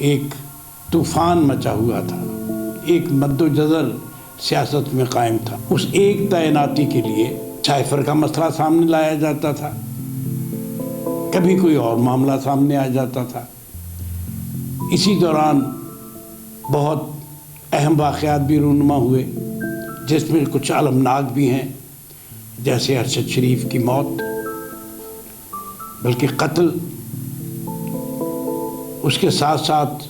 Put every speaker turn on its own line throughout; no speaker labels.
ایک طوفان مچا ہوا تھا، ایک مد و جزر سیاست میں قائم تھا۔ اس ایک تعیناتی کے لیے سائفر کا مسئلہ سامنے لایا جاتا تھا، کبھی کوئی اور معاملہ سامنے آ جاتا تھا۔ اسی دوران بہت اہم واقعات بھی رونما ہوئے، جس میں کچھ المناک بھی ہیں، جیسے ارشد شریف کی موت، بلکہ قتل، اس کے ساتھ ساتھ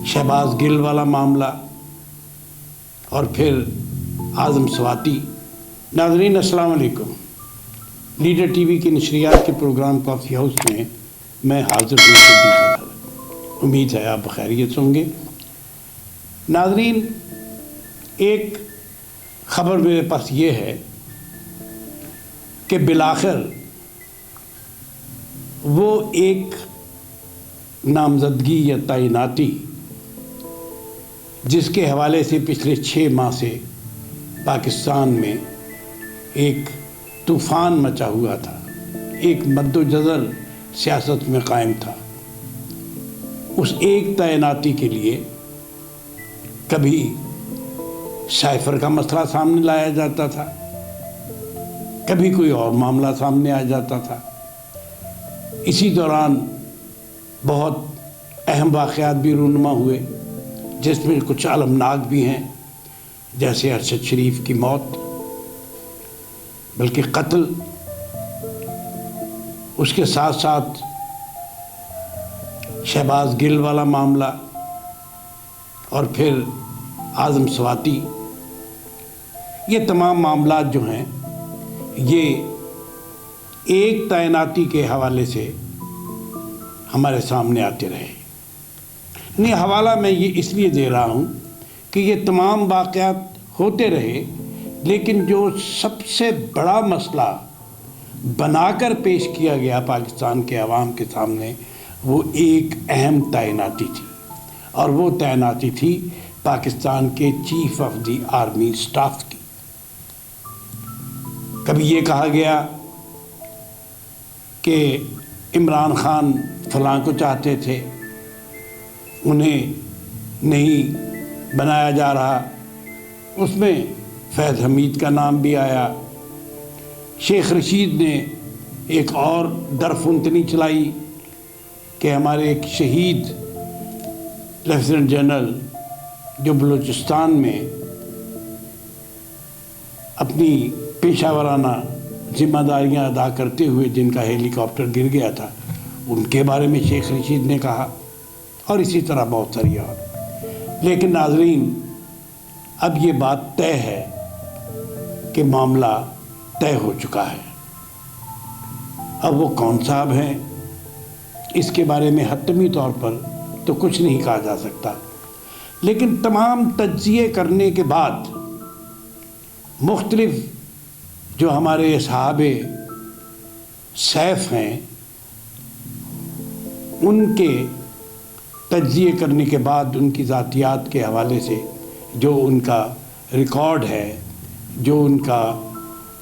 شہباز گل والا معاملہ، اور پھر اعظم سواتی۔ ناظرین السلام علیکم۔ لیڈر ٹی وی کی نشریات کے پروگرام کافی ہاؤس میں میں حاضر ہوں۔ امید ہے آپ بخیریت ہوں گے۔ ناظرین، ایک خبر میرے پاس یہ ہے کہ بالآخر وہ ایک نامزدگی یا تعیناتی جس کے حوالے سے پچھلے 6 ماہ سے پاکستان میں ایک طوفان مچا ہوا تھا، ایک مد و جزر سیاست میں قائم تھا، اس ایک تعیناتی کے لیے کبھی سائفر کا مسئلہ سامنے لایا جاتا تھا، کبھی کوئی اور معاملہ سامنے آ جاتا تھا۔ اسی دوران بہت اہم واقعات بھی رونما ہوئے، جس میں کچھ المناک بھی ہیں، جیسے ارشد شریف کی موت، بلکہ قتل، اس کے ساتھ ساتھ شہباز گل والا معاملہ، اور پھر اعظم سواتی۔ یہ تمام معاملات جو ہیں یہ ایک تعیناتی کے حوالے سے ہمارے سامنے آتے رہے۔ نہیں، حوالہ میں یہ اس لیے دے رہا ہوں کہ یہ تمام واقعات ہوتے رہے، لیکن جو سب سے بڑا مسئلہ بنا کر پیش کیا گیا پاکستان کے عوام کے سامنے، وہ ایک اہم تعیناتی تھی، اور وہ تعیناتی تھی پاکستان کے chief of the army staff کی۔ کبھی یہ کہا گیا کہ عمران خان فلاں کو چاہتے تھے، انہیں نہیں بنایا جا رہا، اس میں فیض حمید کا نام بھی آیا۔ شیخ رشید نے ایک اور درفنتنی چلائی کہ ہمارے ایک شہید لیفٹیننٹ جنرل جو بلوچستان میں اپنی پیشہ ورانہ ذمہ داریاں ادا کرتے ہوئے جن کا ہیلی کاپٹر گر گیا تھا، ان کے بارے میں شیخ رشید نے کہا، اور اسی طرح بہت ساری اور۔ لیکن ناظرین، اب یہ بات طے ہے کہ معاملہ طے ہو چکا ہے۔ اب وہ کون صاحب ہیں، اس کے بارے میں حتمی طور پر تو کچھ نہیں کہا جا سکتا، لیکن تمام تجزیے کرنے کے بعد مختلف جو ہمارے اصحاب سیف ہیں، ان کے تجزیے کرنے کے بعد ان کی ذاتیات کے حوالے سے جو ان کا ریکارڈ ہے، جو ان کا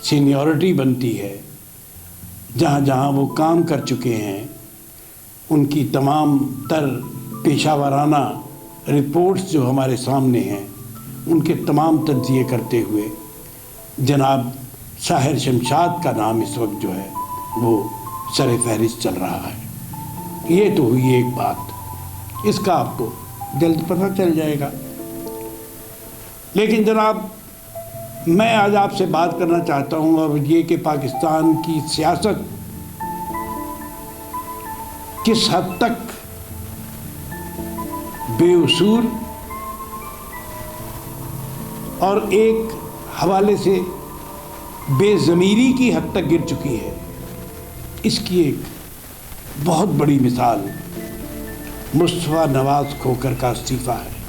سینیورٹی بنتی ہے، جہاں جہاں وہ کام کر چکے ہیں، ان کی تمام تر پیشہ ورانہ رپورٹس جو ہمارے سامنے ہیں، ان کے تمام تجزیے کرتے ہوئے جناب ساحر شمشاد کا نام اس وقت جو ہے وہ سر فہرست چل رہا ہے۔ یہ تو ہوئی ایک بات، اس کا آپ کو جلد پتہ چل جائے گا۔ لیکن جناب، میں آج آپ سے بات کرنا چاہتا ہوں، اور یہ کہ پاکستان کی سیاست کس حد تک بے اصول اور ایک حوالے سے بے ضمیری کی حد تک گر چکی ہے، اس کی ایک بہت بڑی مثال مصطفیٰ نواز کھوکھر کا استعفیٰ ہے۔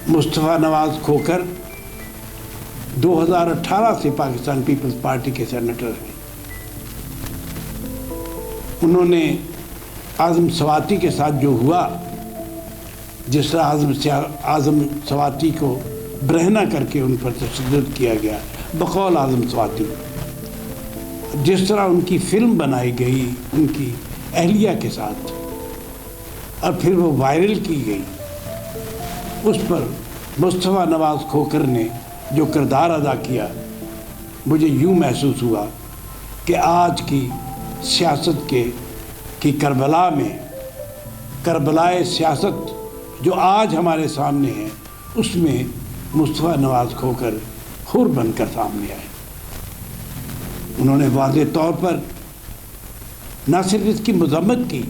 مصطفیٰ نواز کھوکھر 2018 سے پاکستان پیپلز پارٹی کے سینیٹر ہیں۔ انہوں نے اعظم سواتی کے ساتھ جو ہوا، جس طرح اعظم سواتی کو برہنہ کر کے ان پر تشدد کیا گیا بقول اعظم سواتی، جس طرح ان کی فلم بنائی گئی ان کی اہلیہ کے ساتھ، اور پھر وہ وائرل کی گئی، اس پر مصطفیٰ نواز کھوکھر نے جو کردار ادا کیا، مجھے یوں محسوس ہوا کہ آج کی سیاست کی کربلا میں، کربلائے سیاست جو آج ہمارے سامنے ہے، اس میں مصطفیٰ نواز کھوکھر حور بن کر سامنے آئے۔ انہوں نے واضح طور پر نہ صرف اس کی مذمت کی،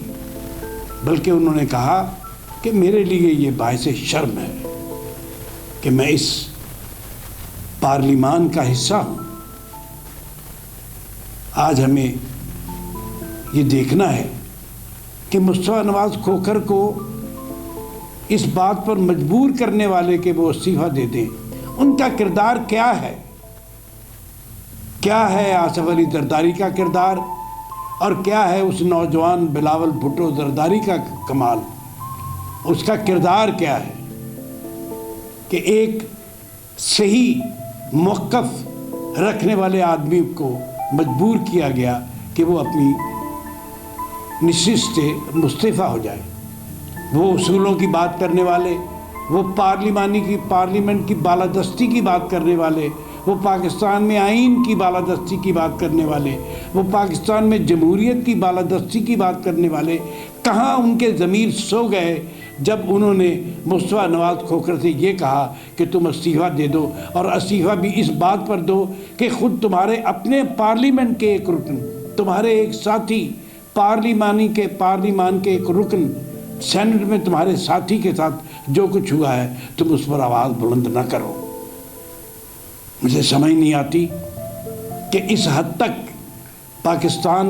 بلکہ انہوں نے کہا کہ میرے لیے یہ باعث شرم ہے کہ میں اس پارلیمان کا حصہ ہوں۔ آج ہمیں یہ دیکھنا ہے کہ مصطفیٰ نواز کھوکھر کو اس بات پر مجبور کرنے والے کہ وہ استعفیٰ دے دیں، ان کا کردار کیا ہے؟ کیا ہے آصف علی زرداری کا کردار، اور کیا ہے اس نوجوان بلاول بھٹو زرداری کا کمال؟ اس کا کردار کیا ہے کہ ایک صحیح موقف رکھنے والے آدمی کو مجبور کیا گیا کہ وہ اپنی نشست سے مستعفی ہو جائے۔ وہ اصولوں کی بات کرنے والے، وہ پارلیمنٹ کی بالادستی کی بات کرنے والے، وہ پاکستان میں آئین کی بالادستی کی بات کرنے والے، وہ پاکستان میں جمہوریت کی بالادستی کی بات کرنے والے، کہاں ان کے ضمیر سو گئے جب انہوں نے مصطفیٰ نواز کھوکھر سے یہ کہا کہ تم استعفیٰ دے دو، اور استعفیٰ بھی اس بات پر دو کہ خود تمہارے اپنے پارلیمنٹ کے ایک رکن، تمہارے ایک ساتھی پارلیمان کے ایک رکن سینٹ میں تمہارے ساتھی کے ساتھ جو کچھ ہوا ہے تم اس پر آواز بلند نہ کرو۔ مجھے سمجھ نہیں آتی کہ اس حد تک پاکستان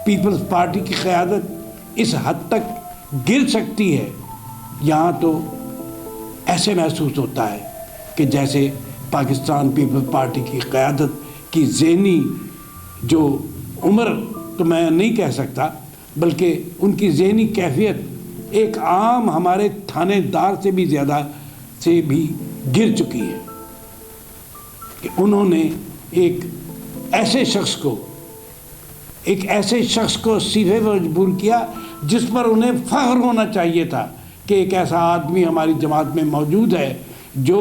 پیپلز پارٹی کی قیادت اس حد تک گر سکتی ہے۔ یہاں تو ایسے محسوس ہوتا ہے کہ جیسے پاکستان پیپلز پارٹی کی قیادت کی ذہنی جو عمر تو میں نہیں کہہ سکتا، بلکہ ان کی ذہنی کیفیت ایک عام ہمارے تھانے دار سے بھی زیادہ سے بھی گر چکی ہے کہ انہوں نے ایک ایسے شخص کو استعفے پر مجبور کیا جس پر انہیں فخر ہونا چاہیے تھا کہ ایک ایسا آدمی ہماری جماعت میں موجود ہے جو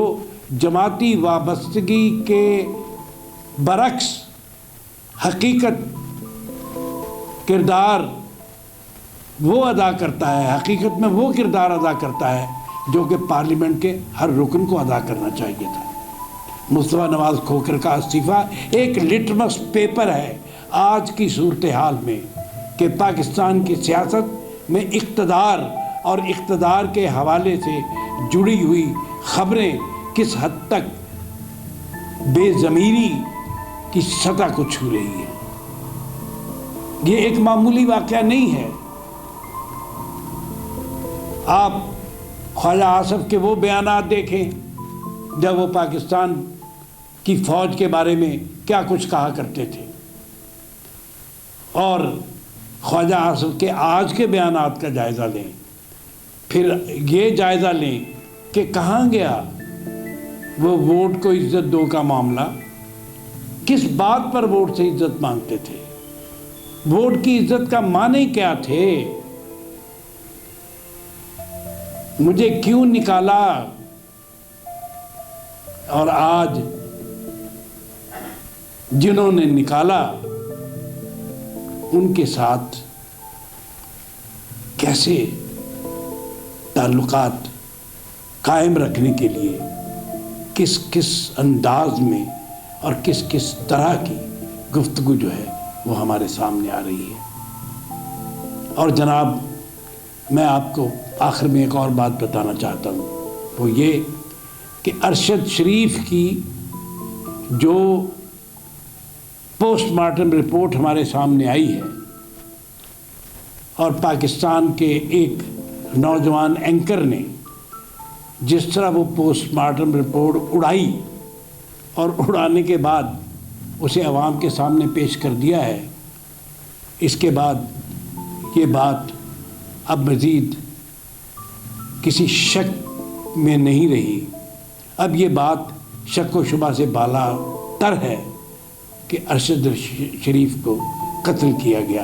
جماعتی وابستگی کے برعکس حقیقت کردار وہ ادا کرتا ہے، حقیقت میں وہ کردار ادا کرتا ہے جو کہ پارلیمنٹ کے ہر رکن کو ادا کرنا چاہیے تھا۔ مصطفیٰ نواز کھوکھر کا استعفیٰ ایک لٹمس پیپر ہے آج کی صورتحال میں کہ پاکستان کی سیاست میں اقتدار اور اقتدار کے حوالے سے جڑی ہوئی خبریں کس حد تک بے ضمیری کی سطح کو چھو رہی ہے۔ یہ ایک معمولی واقعہ نہیں ہے۔ آپ خواجہ آصف کے وہ بیانات دیکھیں جب وہ پاکستان کی فوج کے بارے میں کیا کچھ کہا کرتے تھے، اور خواجہ آصف کے آج کے بیانات کا جائزہ لیں، پھر یہ جائزہ لیں کہ کہاں گیا وہ ووٹ کو عزت دو کا معاملہ۔ کس بات پر ووٹ سے عزت مانگتے تھے؟ ووٹ کی عزت کا معنی کیا تھے؟ مجھے کیوں نکالا؟ اور آج جنہوں نے نکالا ان کے ساتھ کیسے تعلقات قائم رکھنے کے لیے کس کس انداز میں اور کس کس طرح کی گفتگو جو ہے وہ ہمارے سامنے آ رہی ہے۔ اور جناب، میں آپ کو آخر میں ایک اور بات بتانا چاہتا ہوں، وہ یہ کہ ارشد شریف کی جو پوسٹ مارٹم رپورٹ ہمارے سامنے آئی ہے، اور پاکستان کے ایک نوجوان اینکر نے جس طرح وہ پوسٹ مارٹم رپورٹ اڑائی اور اڑانے کے بعد اسے عوام کے سامنے پیش کر دیا ہے، اس کے بعد یہ بات اب مزید کسی شک میں نہیں رہی۔ اب یہ بات شک و شبہ سے بالا تر ہے کہ ارشد شریف کو قتل کیا گیا۔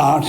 8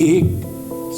1